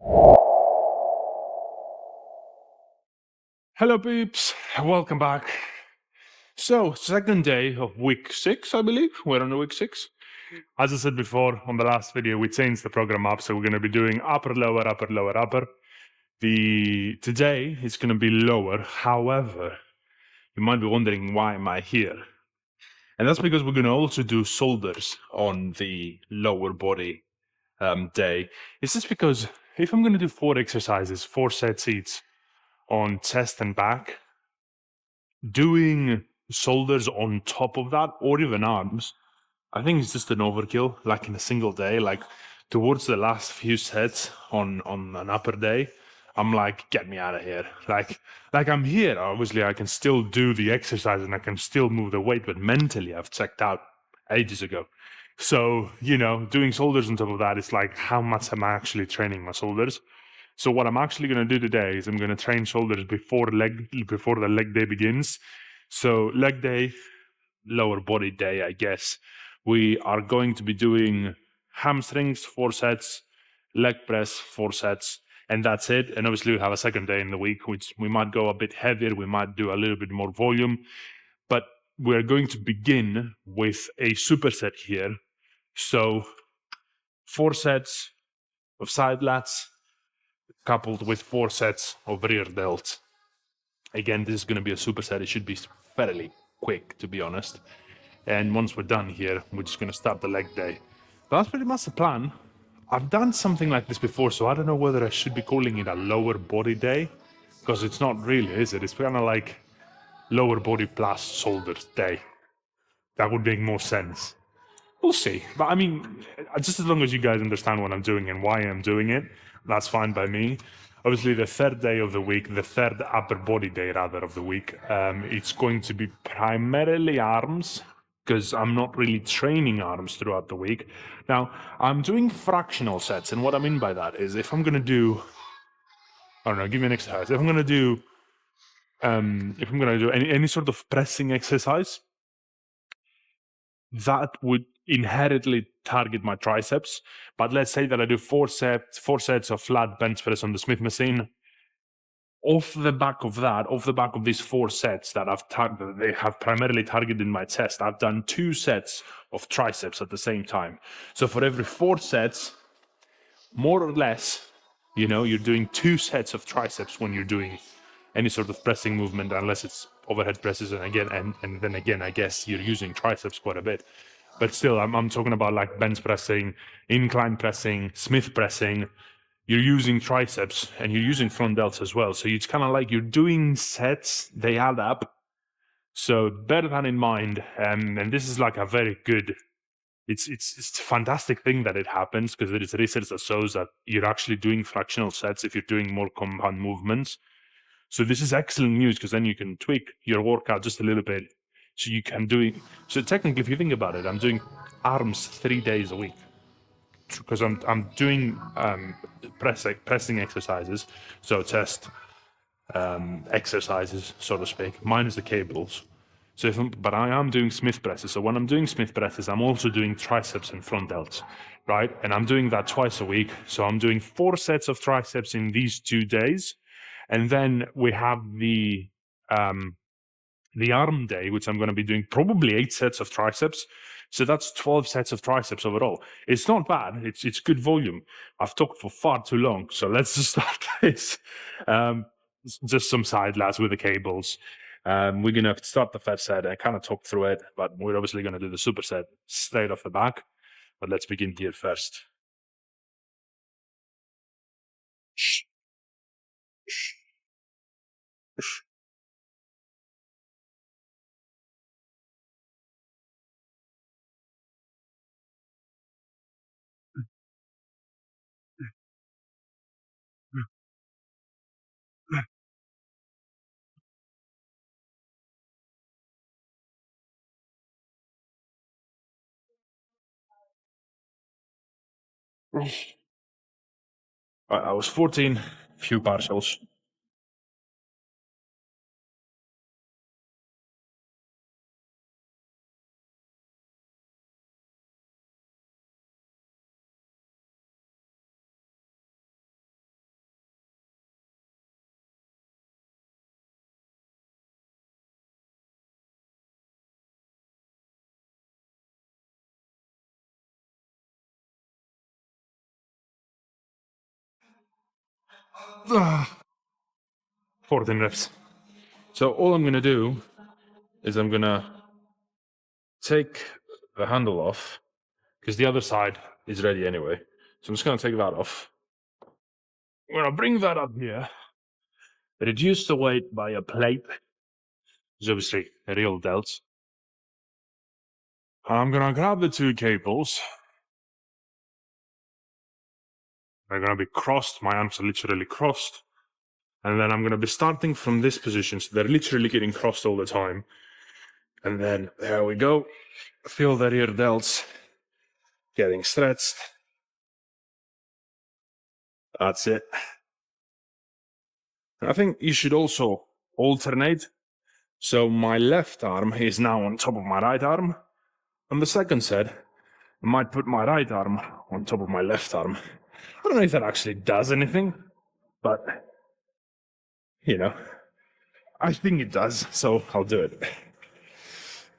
Hello, peeps. Welcome back. So, second day of week 6, I believe. We're on the week 6. As I said before on the last video, we changed the program up, so we're going to be doing upper, lower, upper, lower, upper. Today is going to be lower. However, you might be wondering, why am I here? And that's because we're going to also do shoulders on the lower body day. It's just because if I'm going to do 4 exercises, 4 sets each on chest and back, doing shoulders on top of that, or even arms, I think it's just an overkill. Like in a single day, like towards the last few sets on an upper day, I'm like, get me out of here. Like I'm here. Obviously, I can still do the exercise and I can still move the weight, but mentally, I've checked out ages ago. So doing shoulders on top of that is like, how much am I actually training my shoulders? So what I'm actually going to do today is I'm going to train shoulders before the leg day begins. So leg day, lower body day, I guess. We are going to be doing hamstrings, 4 sets, leg press, 4 sets, and that's it. And obviously we have a second day in the week, which we might go a bit heavier. We might do a little bit more volume, but we're going to begin with a superset here. So 4 sets of side lats, coupled with 4 sets of rear delts. Again, this is going to be a superset. It should be fairly quick, to be honest. And once we're done here, we're just going to start the leg day. But that's pretty much the plan. I've done something like this before, so I don't know whether I should be calling it a lower body day, because it's not really, is it? It's kind of like lower body plus shoulders day. That would make more sense. We'll see. But I mean, just as long as you guys understand what I'm doing and why I'm doing it, that's fine by me. Obviously, the third day of the week, the third upper body day rather of the week, it's going to be primarily arms, because I'm not really training arms throughout the week. Now, I'm doing fractional sets, and what I mean by that is if I'm going to do, I don't know, give me an exercise. If I'm going to do any sort of pressing exercise, that would inherently target my triceps. But let's say that I do 4 sets of flat bench press on the Smith machine. Off the back of these 4 sets that they have primarily targeted my chest, I've done 2 sets of triceps at the same time. So for every 4 sets, more or less, you're doing 2 sets of triceps when you're doing any sort of pressing movement, unless it's overhead presses, and then again, I guess you're using triceps quite a bit. But still, I'm talking about like bench pressing, incline pressing, Smith pressing. You're using triceps and you're using front delts as well. So it's kind of like you're doing sets, they add up. So bear that in mind. And this is like a very good, it's a fantastic thing that it happens, because there is research that shows that you're actually doing fractional sets if you're doing more compound movements. So this is excellent news, because then you can tweak your workout just a little bit. So you can do it. So technically, if you think about it, I'm doing arms 3 days a week, because I'm doing pressing exercises, so chest exercises, so to speak, minus the cables. So but I am doing Smith presses. So when I'm doing Smith presses, I'm also doing triceps and front delts, right? And I'm doing that twice a week. So I'm doing 4 sets of triceps in these 2 days, and then we have the arm day, which I'm going to be doing probably 8 sets of triceps. So that's 12 sets of triceps overall. It's not bad. It's good volume. I've talked for far too long, so let's just start this. Just some side lats with the cables. We're going to start the first set. I kind of talked through it, but we're obviously going to do the superset straight off the back. But let's begin here first. I was 14, few partials. 14 reps. So all I'm gonna do is I'm gonna take the handle off because the other side is ready anyway. So I'm just gonna take that off. I'm gonna bring that up here, reduce the weight by a plate, which is obviously a real delts. I'm gonna grab the two cables. They're gonna be crossed, my arms are literally crossed. And then I'm gonna be starting from this position, so they're literally getting crossed all the time. And then there we go. Feel the rear delts getting stretched. That's it. I think you should also alternate. So my left arm is now on top of my right arm. On the second set, I might put my right arm on top of my left arm. I don't know if that actually does anything, but, you know, I think it does, so I'll do it.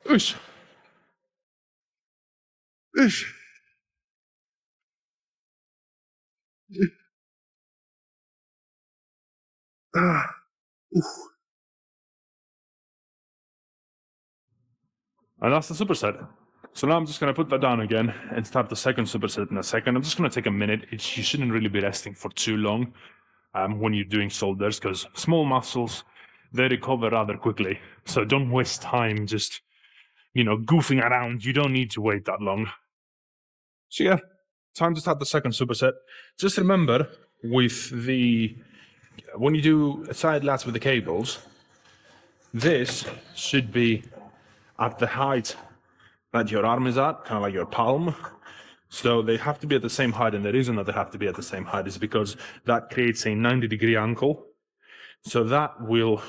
Oosh. Oosh. Ah. And that's the superset. So now I'm just gonna put that down again and start the second superset in a second. I'm just gonna take a minute. You shouldn't really be resting for too long when you're doing shoulders, because small muscles, they recover rather quickly. So don't waste time just, goofing around. You don't need to wait that long. So yeah, time to start the second superset. Just remember, when you do side lats with the cables, this should be at the height that your arm is at, kind of like your palm. So they have to be at the same height, and the reason that they have to be at the same height is because that creates a 90-degree angle. So that will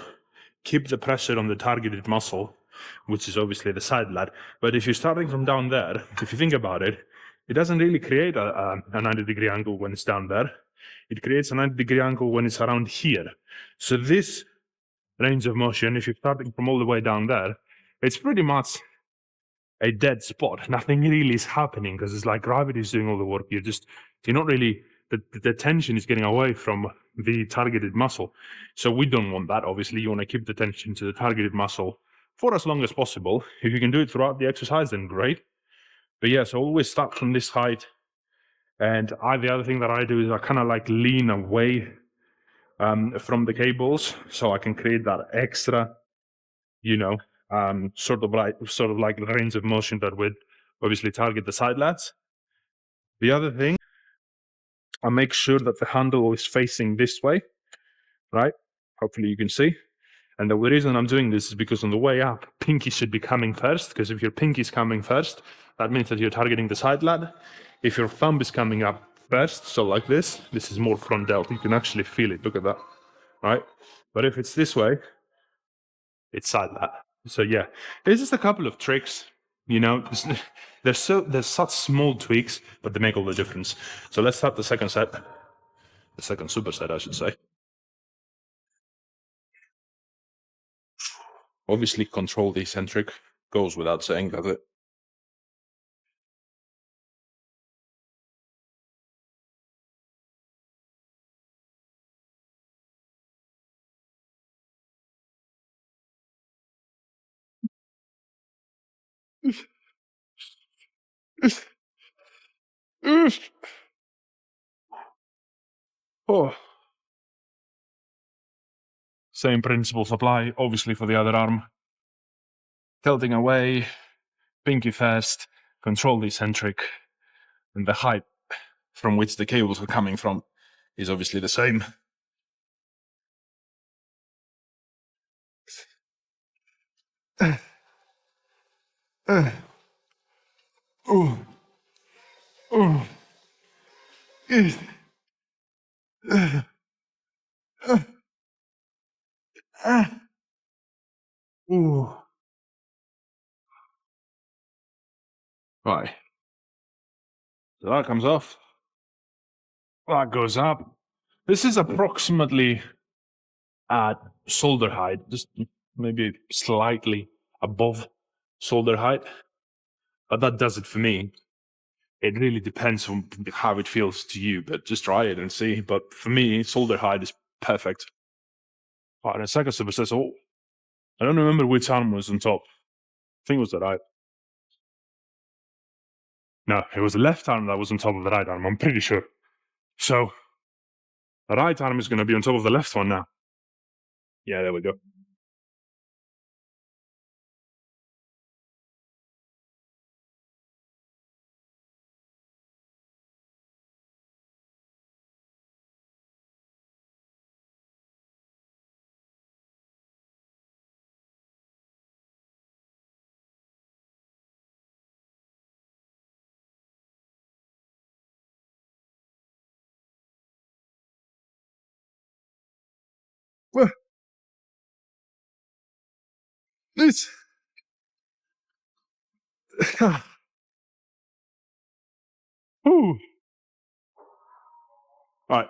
keep the pressure on the targeted muscle, which is obviously the side lat. But if you're starting from down there, if you think about it, it doesn't really create a 90-degree angle when it's down there. It creates a 90-degree angle when it's around here. So this range of motion, if you're starting from all the way down there, it's pretty much a dead spot. Nothing really is happening because it's like gravity is doing all the work. You're not really, the tension is getting away from the targeted muscle. So we don't want that, obviously. You want to keep the tension to the targeted muscle for as long as possible. If you can do it throughout the exercise, then great. But yeah, so always start from this height. And the other thing that I do is I kind of like lean away from the cables so I can create that extra, sort of like range of motion that would obviously target the side lats. The other thing, I make sure that the handle is facing this way, right? Hopefully you can see. And the reason I'm doing this is because on the way up, pinky should be coming first, because if your pinky is coming first, that means that you're targeting the side lat. If your thumb is coming up first, so like this is more front delt. You can actually feel it, look at that, right? But if it's this way, it's side lat. So yeah, it's just a couple of tricks, there's such small tweaks, but they make all the difference. So let's start the second superset, I should say. Obviously, control the eccentric goes without saying, does it? Oh. Same principles apply, obviously, for the other arm. Tilting away, pinky first, control the eccentric, and the height from which the cables are coming from is obviously the same. Right. So that comes off. That goes up. This is approximately at shoulder height, just maybe slightly above shoulder height. But that does it for me. it really depends on how it feels to you, but just try it and see. But for me, shoulder height is perfect. And the second superset, oh, I don't remember which arm was on top. I think it was the right. No, it was the left arm that was on top of the right arm, I'm pretty sure. So the right arm is going to be on top of the left one now. Yeah, there we go. Well, this. Ooh. All right.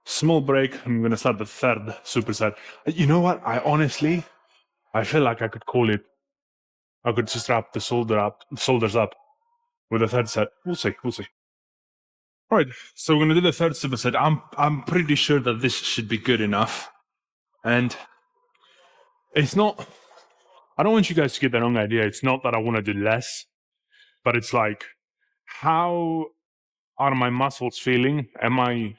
Small break. I'm going to start the third superset. You know what? I feel like I could call it. I could just wrap the shoulders up with a third set. We'll see. We'll see. All right. So we're going to do the third superset. I'm pretty sure that this should be good enough. And it's not. I don't want you guys to get the wrong idea. It's not that I want to do less, but it's like, how are my muscles feeling? Are they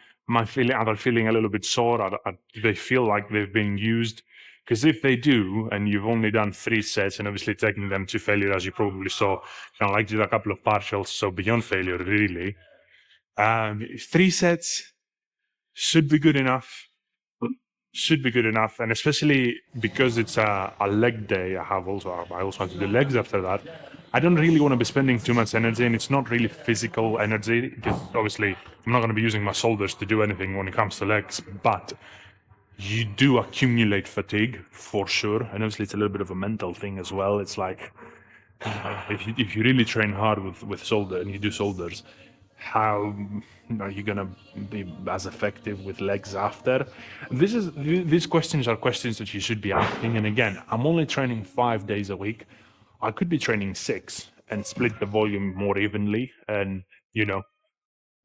feeling a little bit sore? Do they feel like they've been used? Because if they do, and you've only done 3 sets, and obviously taking them to failure, as you probably saw, kind of like did a couple of partials, so beyond failure, really. 3 sets should be good enough. Should be good enough, and especially because it's a leg day. I also have to do legs after that. I don't really want to be spending too much energy, and it's not really physical energy, because obviously I'm not going to be using my shoulders to do anything when it comes to legs, but you do accumulate fatigue for sure, and obviously it's a little bit of a mental thing as well. It's like, if you really train hard with shoulder and you do shoulders, how are you gonna be as effective with legs after? These questions are questions that you should be asking. And again, I'm only training 5 days a week. I could be training 6 and split the volume more evenly, and you know,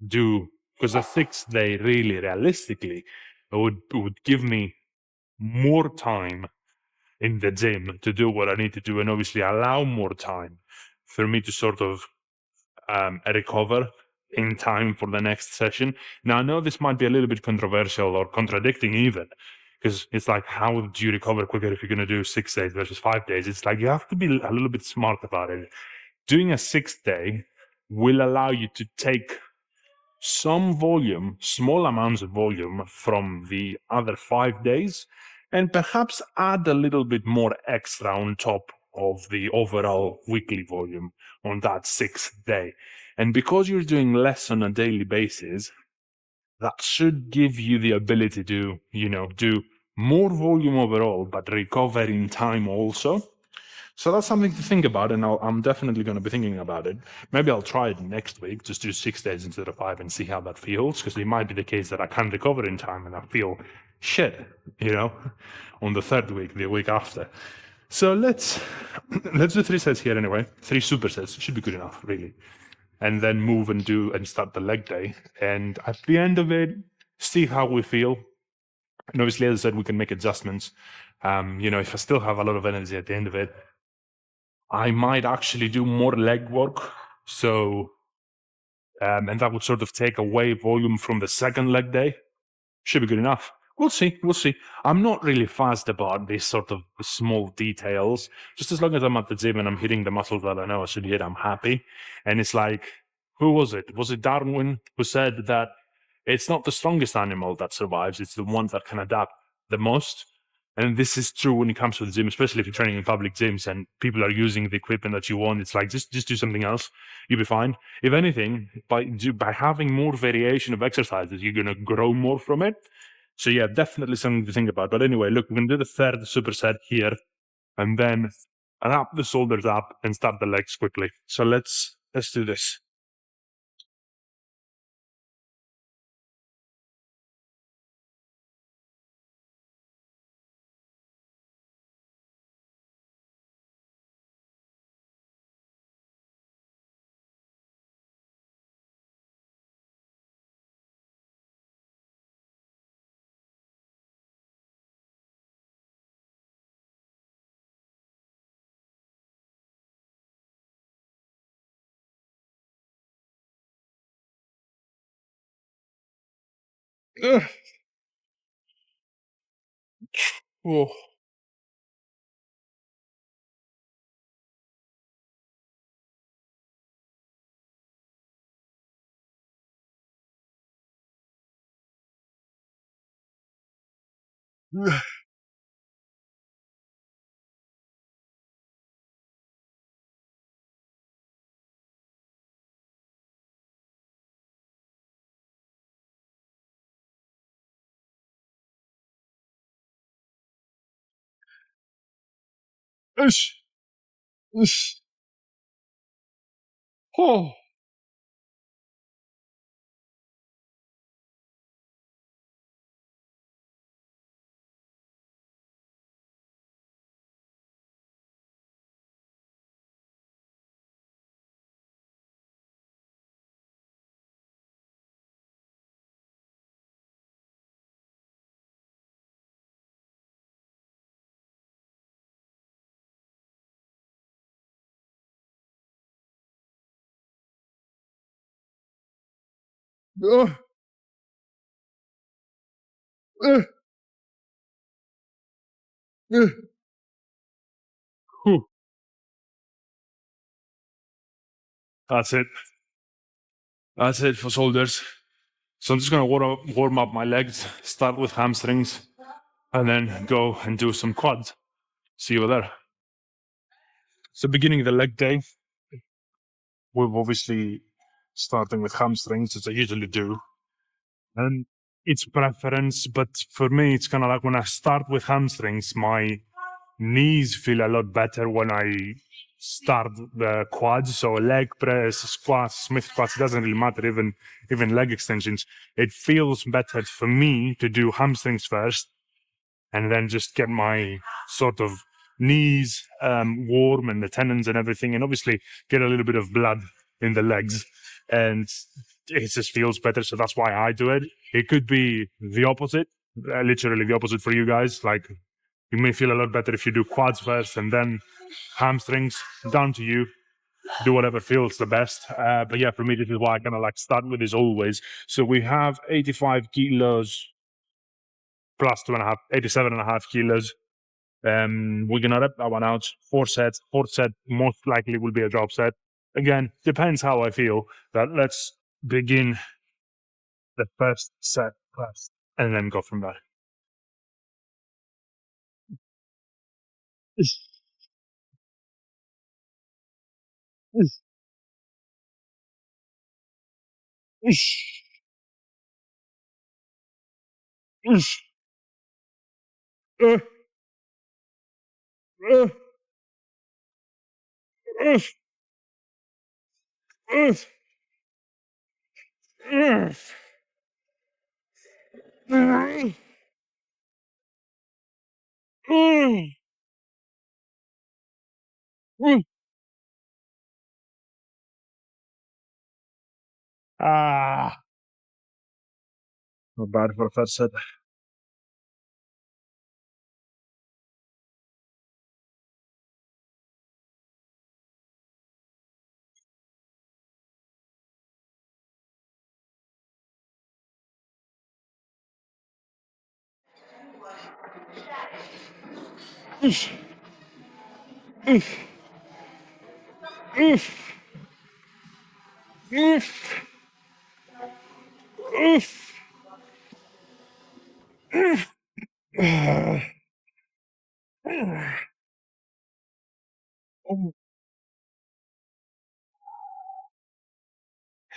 do, because the 6th day really realistically would give me more time in the gym to do what I need to do, and obviously allow more time for me to sort of recover in time for the next session. Now, I know this might be a little bit controversial or contradicting even, because it's like, how do you recover quicker if you're going to do 6 days versus 5 days? It's like, you have to be a little bit smart about it. Doing a 6th day will allow you to take some volume, small amounts of volume from the other 5 days, and perhaps add a little bit more extra on top of the overall weekly volume on that 6th day. And because you're doing less on a daily basis, that should give you the ability to, do more volume overall, but recover in time also. So that's something to think about, and I'm definitely going to be thinking about it. Maybe I'll try it next week, just do 6 days instead of 5 and see how that feels, because it might be the case that I can't recover in time and I feel shit, on the 3rd week, the week after. So let's do 3 sets here anyway. 3 supersets should be good enough, really. And then move and start the leg day. And at the end of it, see how we feel. And obviously, as I said, we can make adjustments. If I still have a lot of energy at the end of it, I might actually do more leg work. So, and that would sort of take away volume from the second leg day. Should be good enough. We'll see. We'll see. I'm not really fussed about these sort of small details. Just as long as I'm at the gym and I'm hitting the muscles that I know I should hit, I'm happy. And it's like, who was it? Was it Darwin who said that it's not the strongest animal that survives, it's the one that can adapt the most? And this is true when it comes to the gym, especially if you're training in public gyms and people are using the equipment that you want. It's like, just do something else. You'll be fine. If anything, by having more variation of exercises, you're going to grow more from it. So yeah, definitely something to think about. But anyway, look, we're going to do the third superset here, and then wrap the shoulders up and start the legs quickly. So let's do this. Ugh. Oh. Ugh. Ish. Ish. Oh. Ugh. Ugh. Ugh. Whew. That's it. That's it for shoulders. So I'm just gonna warm up my legs, start with hamstrings, and then go and do some quads. See you there. So beginning of the leg day, we're obviously starting with hamstrings, as I usually do. And it's preference, but for me, it's kind of like when I start with hamstrings, my knees feel a lot better when I start the quads. So leg press, squats, Smith squats, it doesn't really matter, even leg extensions. It feels better for me to do hamstrings first and then just get my sort of knees warm and the tendons and everything, and obviously get a little bit of blood in the legs, and it just feels better. So that's why I do it. It could be the opposite, literally the opposite for you guys. Like you may feel a lot better if you do quads first and then hamstrings. Down to you. Do whatever feels the best. But yeah, for me, this is why I kind of like start with this always. So we have 85 kilos plus 2.5, 87.5 kilos. We're gonna rep that one out. 4 sets. Fourth set most likely will be a drop set. Again, depends how I feel. But let's begin the first set first, and then go from there. Ah, not bad for a first set.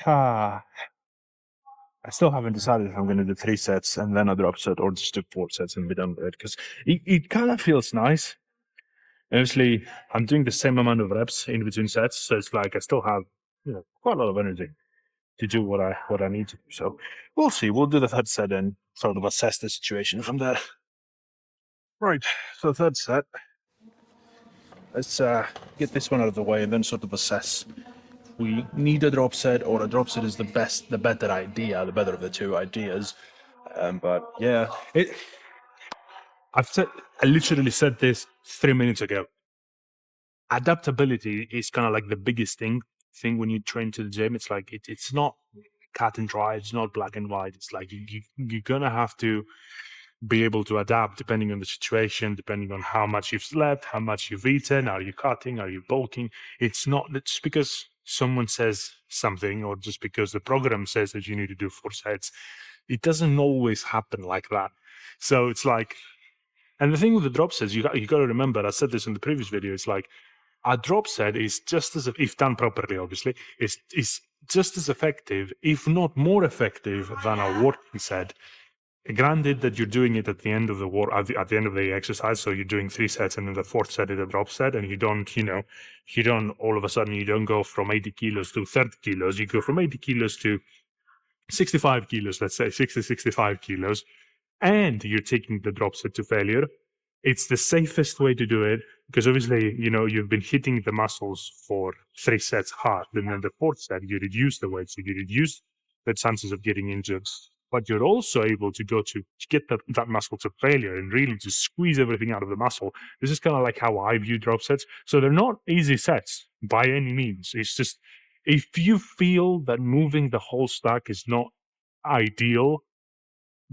Ah, I still haven't decided if I'm going to do 3 sets and then a drop set or just do 4 sets and be done with it, because it kind of feels nice. Obviously, I'm doing the same amount of reps in between sets, so it's like I still have quite a lot of energy to do what I need to do. So we'll see. We'll do the third set and sort of assess the situation from there. Right. So third set. Let's get this one out of the way and then sort of assess. We need a drop set, or a drop set is the better idea, the better of the two ideas. But yeah, I literally said this 3 minutes ago. Adaptability is kind of like the biggest thing when you train to the gym. It's like it's not. cut and dry. It's not black and white. It's like you're gonna have to be able to adapt depending on the situation, depending on how much you've slept, how much you've eaten. Are you cutting? Are you bulking? It's not just because someone says something or just because the program says that you need to do 4 sets. It doesn't always happen like that. So it's like, and the thing with the drop sets, you got to remember, I said this in the previous video, it's like a drop set is just as, if done properly, obviously, is just as effective, if not more effective than a working set. Granted that you're doing it at the end of the at the end of the exercise, so you're doing 3 sets and then the 4th set is a drop set, and you don't, you don't all of a sudden, you don't go from 80 kilos to 30 kilos, you go from 80 kilos to 65 kilos, let's say 65 kilos, and you're taking the drop set to failure. It's the safest way to do it because obviously, you've been hitting the muscles for 3 sets hard, and then the 4th set, you reduce the weight, so you reduce the chances of getting injured. But you're also able to go to get that muscle to failure and really just squeeze everything out of the muscle. This is kind of like how I view drop sets. So they're not easy sets by any means. It's just, if you feel that moving the whole stack is not ideal,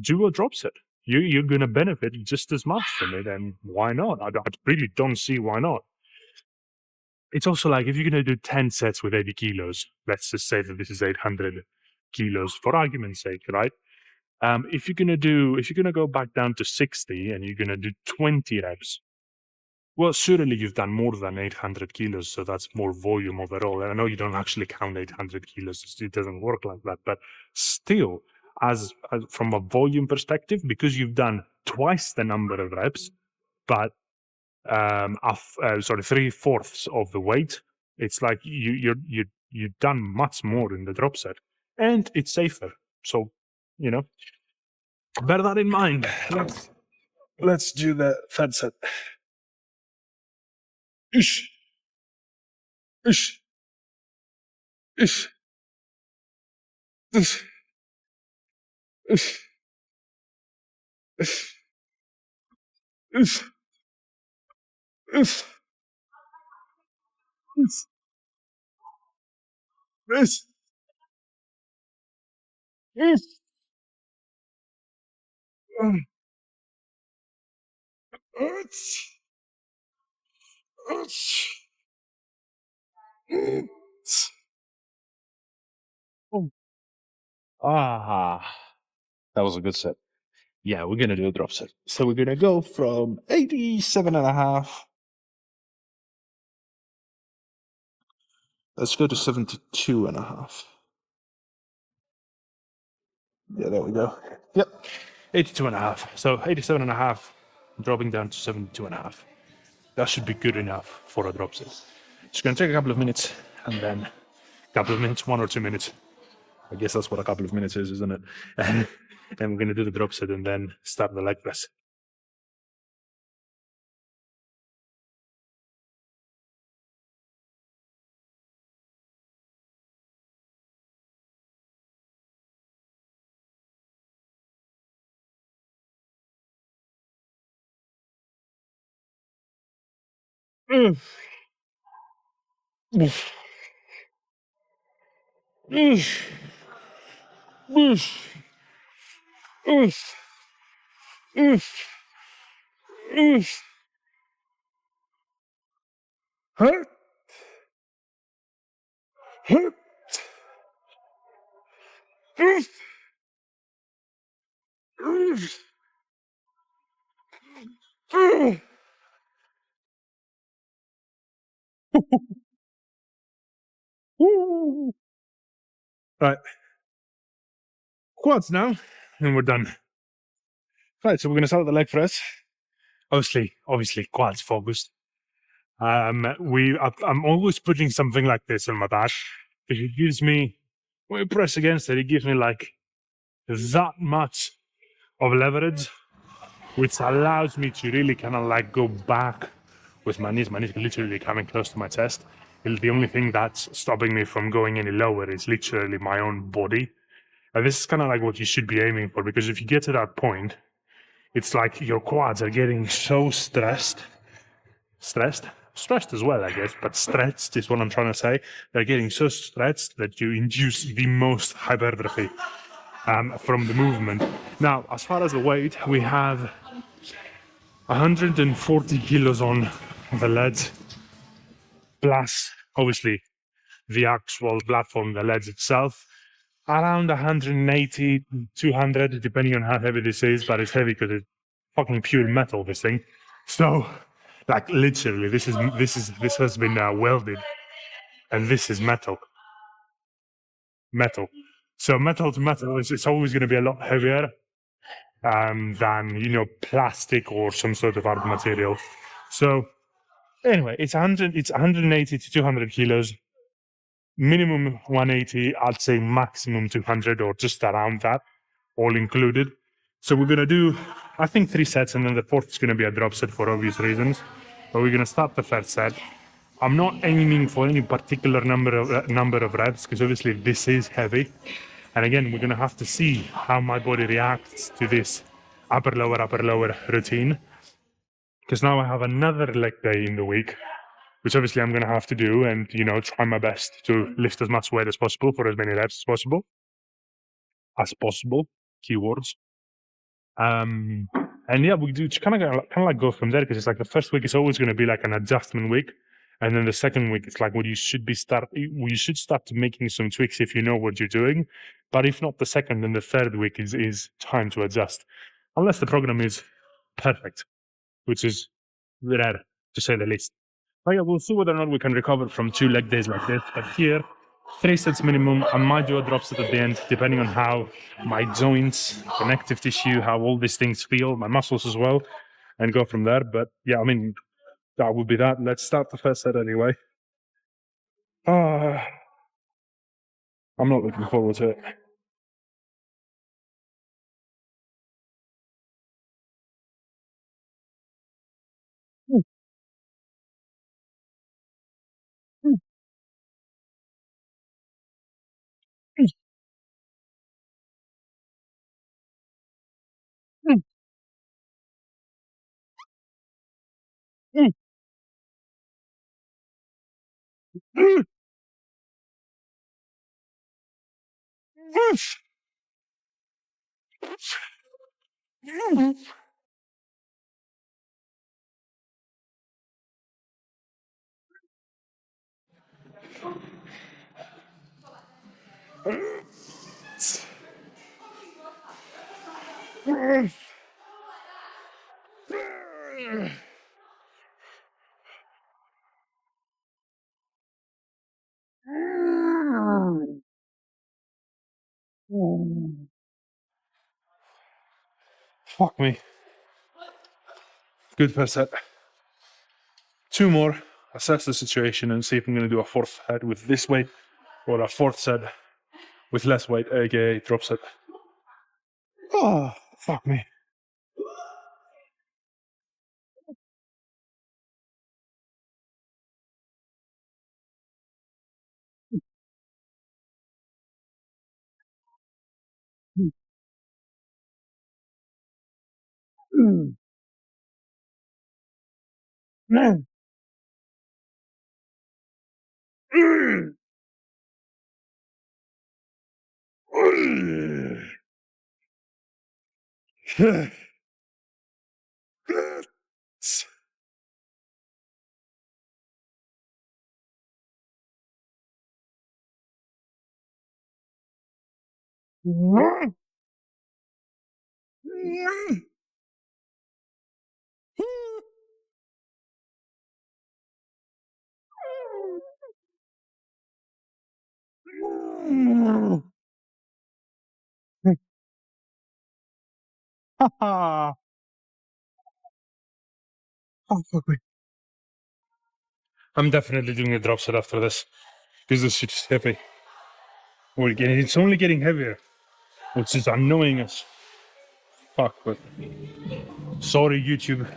do a drop set. You're going to benefit just as much from it, and why not? I really don't see why not. It's also like, if you're going to do 10 sets with 80 kilos, let's just say that this is 800 kilos for argument's sake, right? If you're going to go back down to 60 and you're going to do 20 reps, well, certainly you've done more than 800 kilos, so that's more volume overall. And I know you don't actually count 800 kilos, it doesn't work like that, but still, as from a volume perspective, because you've done twice the number of reps, but 3/4 of the weight, it's like you've done much more in the drop set, and it's safer. So, bear that in mind. Let's do the third set. Ish. Ish. Ish. Ish. Ish. Ish. Ish. Ish. Ish. Ish. Ish. Ish. Ish. Ah, that was a good set. Yeah, we're gonna do a drop set. So we're gonna go from 87.5. Let's go to 72.5. Yeah, there we go. Yep. 82.5. So 87.5, dropping down to 72.5. That should be good enough for a drop set. It's gonna take a couple of minutes, and then a couple of minutes, 1 or 2 minutes. I guess that's what a couple of minutes is, isn't it? And we're gonna do the drop set and then start the leg press. Right, quads now, and we're done. Right, so we're gonna start with the leg press. Obviously, quads focused. I'm always putting something like this on my back because it gives me, when I press against it, it gives me like that much of leverage, which allows me to really kind of like go back with my knees. My knees are literally coming close to my chest. The only thing that's stopping me from going any lower is literally my own body. And this is kind of like what you should be aiming for, because if you get to that point, it's like your quads are getting so stressed stretched as well, I guess, but stretched is what I'm trying to say. They're getting so stretched that you induce the most hypertrophy from the movement. Now, as far as the weight, we have 140 kilos on the legs, plus obviously the actual platform, the legs itself, around 180, 200, depending on how heavy this is, but it's heavy because it's fucking pure metal, this thing. So, like literally, this has been welded, and this is metal. Metal. So metal to metal, it's always going to be a lot heavier than plastic or some sort of other material. So anyway, it's 180 to 200 kilos, minimum 180. I'd say maximum 200 or just around that, all included. So we're gonna do, I think, 3 sets, and then the fourth is gonna be a drop set for obvious reasons. But we're gonna start the first set. I'm not aiming for any particular number of reps because obviously this is heavy. And again, we're going to have to see how my body reacts to this upper lower routine. Because now I have another leg day in the week, which obviously I'm going to have to do and, try my best to lift as much weight as possible for as many reps as possible. Keywords. And yeah, we do kind of like go from there, because it's like the first week is always going to be like an adjustment week. And then the second week, it's like you should start making some tweaks if you know what you're doing. But if not the second, then the third week is time to adjust. Unless the program is perfect, which is rare to say the least. But yeah, we'll see whether or not we can recover from 2 leg days like this. But here, 3 sets minimum. I might do a drop set at the end, depending on how my joints, connective tissue, how all these things feel, my muscles as well, and go from there. But yeah, I mean, that would be that. Let's start the first set anyway. I'm not looking forward to it. Fuck me. Good first set. 2 more, assess the situation, and see if I'm going to do a fourth set with this weight or a fourth set with less weight, aka drop set. Oh, fuck me. Oh, fuck me. I'm definitely doing a drop set after this, because this shit is heavy. It's only getting heavier, which is annoying as fuck, but sorry, YouTube.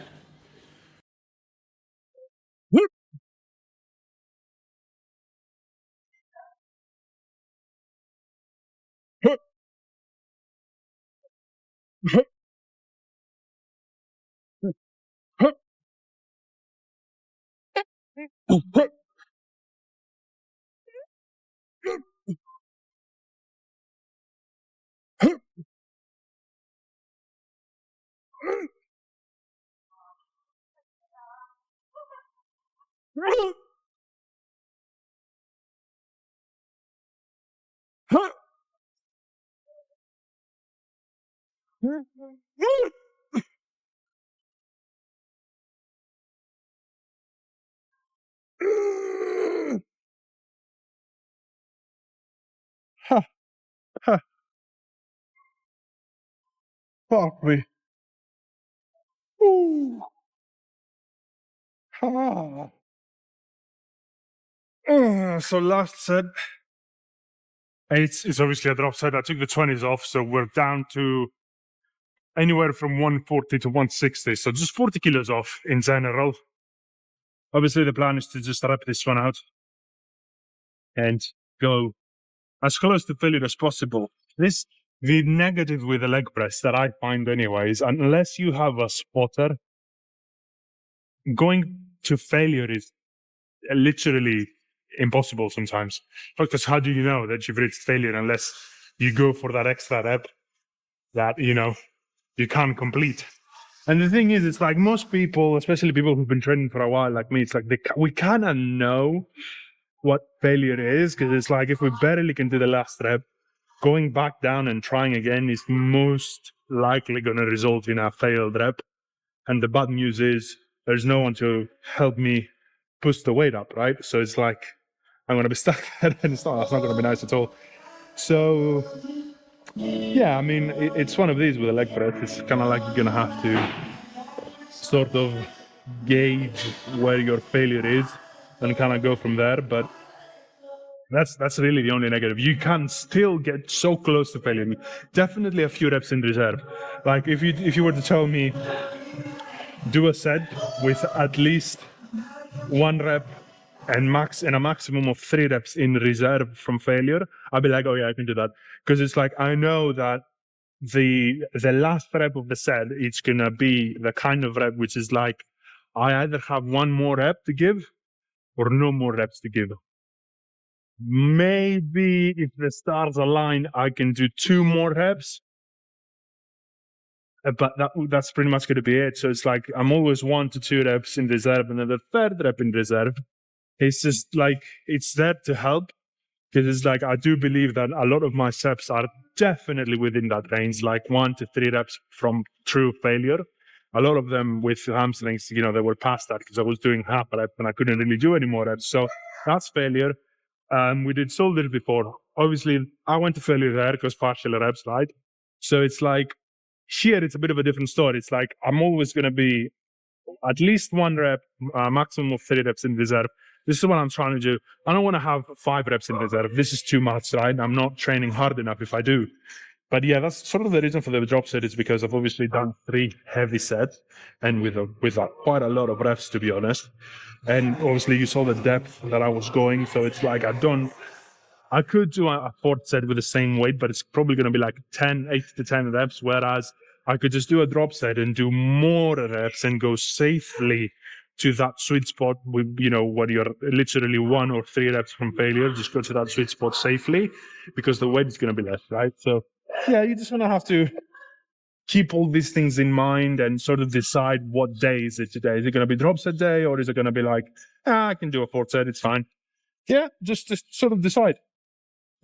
Fuck me. Ooh. Ah. So last set, it's obviously a drop set. I took the 20s off, so we're down to anywhere from 140 to 160. So just 40 kilos off in general. Obviously, the plan is to just wrap this one out and go as close to failure as possible. The negative with the leg press that I find anyways, unless you have a spotter, going to failure is literally impossible sometimes. Because how do you know that you've reached failure unless you go for that extra rep that, you can't complete? And the thing is, it's like most people, especially people who've been training for a while like me, it's like we kind of know what failure is, because it's like if we barely can do the last rep, going back down and trying again is most likely going to result in a failed rep. And the bad news is there's no one to help me push the weight up, right? So it's like I'm going to be stuck there, and that's not going to be nice at all. So yeah, I mean, it's one of these with a leg press. It's kind of like you're going to have to sort of gauge where your failure is and kind of go from there. But that's really the only negative. You can still get so close to failure. Definitely a few reps in reserve. Like if you were to tell me do a set with at least one rep and a maximum of 3 reps in reserve from failure, I'd be like, oh yeah, I can do that. Because it's like I know that the last rep of the set, it's gonna be the kind of rep which is like I either have one more rep to give or no more reps to give. Maybe if the stars align, I can do 2 more reps, but that's pretty much going to be it. So it's like I'm always 1 to 2 reps in reserve, and then the third rep in reserve. It's just like it's there to help, because it's like I do believe that a lot of my steps are definitely within that range, like 1 to 3 reps from true failure. A lot of them with hamstrings, they were past that because I was doing half a rep and I couldn't really do any more reps. So that's failure. We did shoulder before. Obviously, I went to failure there because partial reps, right? So it's like here, it's a bit of a different story. It's like I'm always going to be at least 1 rep, maximum of 3 reps in reserve. This is what I'm trying to do. I don't want to have 5 reps in reserve. This is too much, right? I'm not training hard enough if I do. But yeah, that's sort of the reason for the drop set, is because I've obviously done 3 heavy sets and with quite a lot of reps, to be honest. And obviously you saw the depth that I was going. So it's like I could do a 4th set with the same weight, but it's probably going to be like 8 to 10 reps. Whereas I could just do a drop set and do more reps and go safely to that sweet spot with, when you're literally 1 or 3 reps from failure, just go to that sweet spot safely because the weight is going to be less, right? So yeah, you just want to have to keep all these things in mind and sort of decide what day is it today. Is it going to be drop set day, or is it going to be like, I can do a 4th set, it's fine. Yeah, just sort of decide.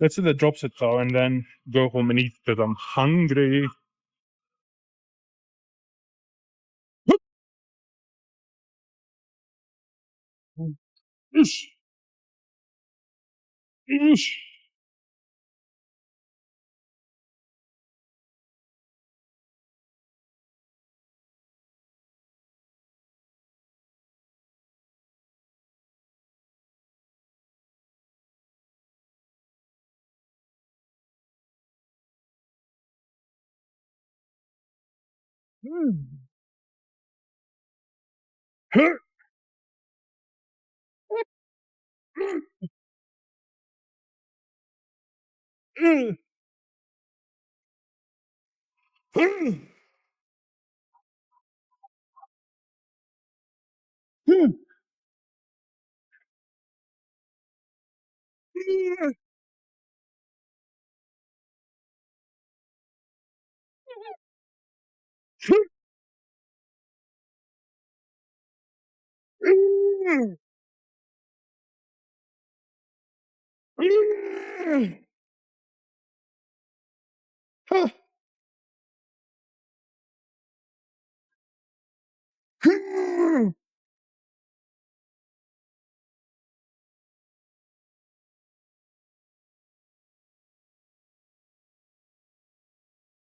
Let's do the drop set though, and then go home and eat because I'm hungry. Ish, ish.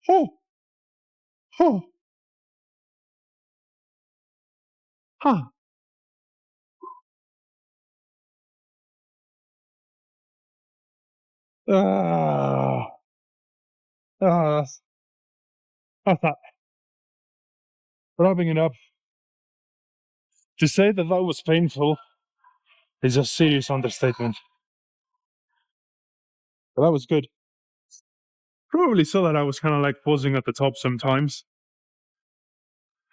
Oh, oh, huh. Ah, that's that. Wrapping it up. To say that that was painful is a serious understatement. But that was good. Probably saw that I was kind of like pausing at the top sometimes.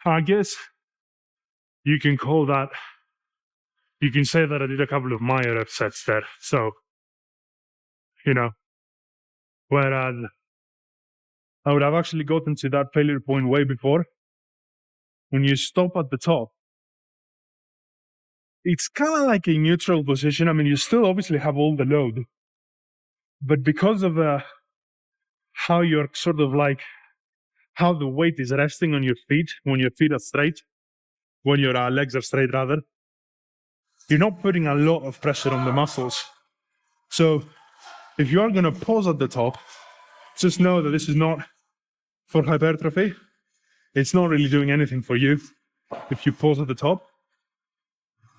I guess you can call that, you can say that I did a couple of minor upsets there. So, you know, whereas I would have actually gotten to that failure point way before. When you stop at the top, it's kind of like a neutral position. I mean, you still obviously have all the load, but because of how you're sort of like, how the weight is resting on your feet, when your feet are straight, when your legs are straight rather, you're not putting a lot of pressure on the muscles. So if you're going to pause at the top, just know that this is not for hypertrophy. It's not really doing anything for you if you pause at the top,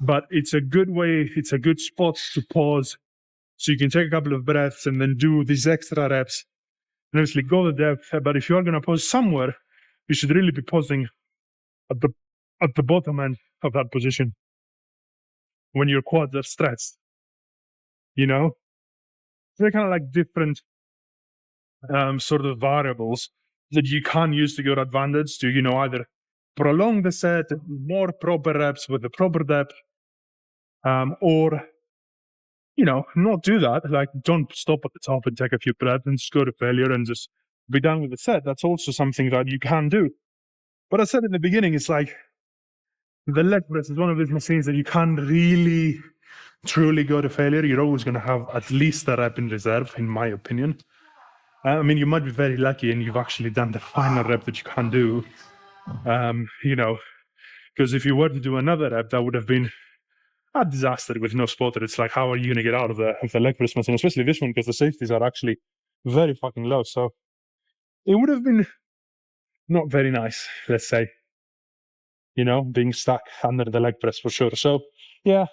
but it's a good way, it's a good spot to pause so you can take a couple of breaths and then do these extra reps and obviously go the depth. But if you're going to pause somewhere, you should really be pausing at the bottom end of that position when your quads are stretched, you know? They're kind of like different sort of variables that you can use to your advantage to, you know, either prolong the set, more proper reps with the proper depth, or, you know, not do that. Like, don't stop at the top and take a few breaths and just go to failure and just be done with the set. That's also something that you can do. But I said in the beginning, it's like the leg press is one of these machines that you can't really truly go to failure. You're always going to have at least a rep in reserve, in my opinion. I mean, you might be very lucky and you've actually done the final rep that you can do, you know, because if you were to do another rep, that would have been a disaster with no spotter. It's like, how are you going to get out of the leg press machine, especially this one, because the safeties are actually very fucking low. So it would have been not very nice, let's say, you know, being stuck under the leg press for sure. So yeah,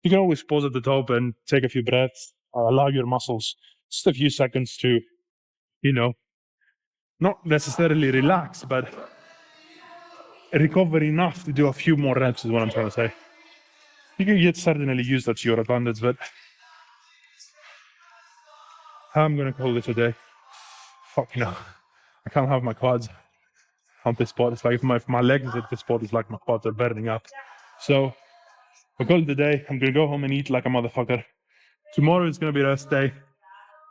you can always pause at the top and take a few breaths, allow your muscles just a few seconds to, you know, not necessarily relax, but recover enough to do a few more reps is what I'm trying to say. You can get certainly use that to your advantage, but I'm gonna call it a day. Fuck, you know, I can't have my quads on this spot. It's like if my legs at this spot, it's like my quads are burning up. So I'll call it a day. I'm gonna go home and eat like a motherfucker. Tomorrow is gonna be rest day.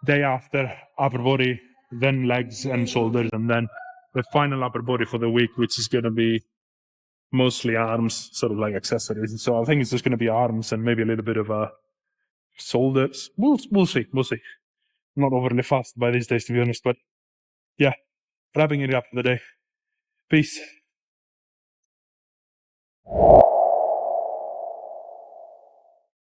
Day after, upper body, then legs and shoulders, and then the final upper body for the week, which is gonna be mostly arms, sort of like accessories. So I think it's just gonna be arms and maybe a little bit of shoulders. We'll see. We'll see. I'm not overly fast by these days, to be honest, but yeah, wrapping it up for the day. Peace.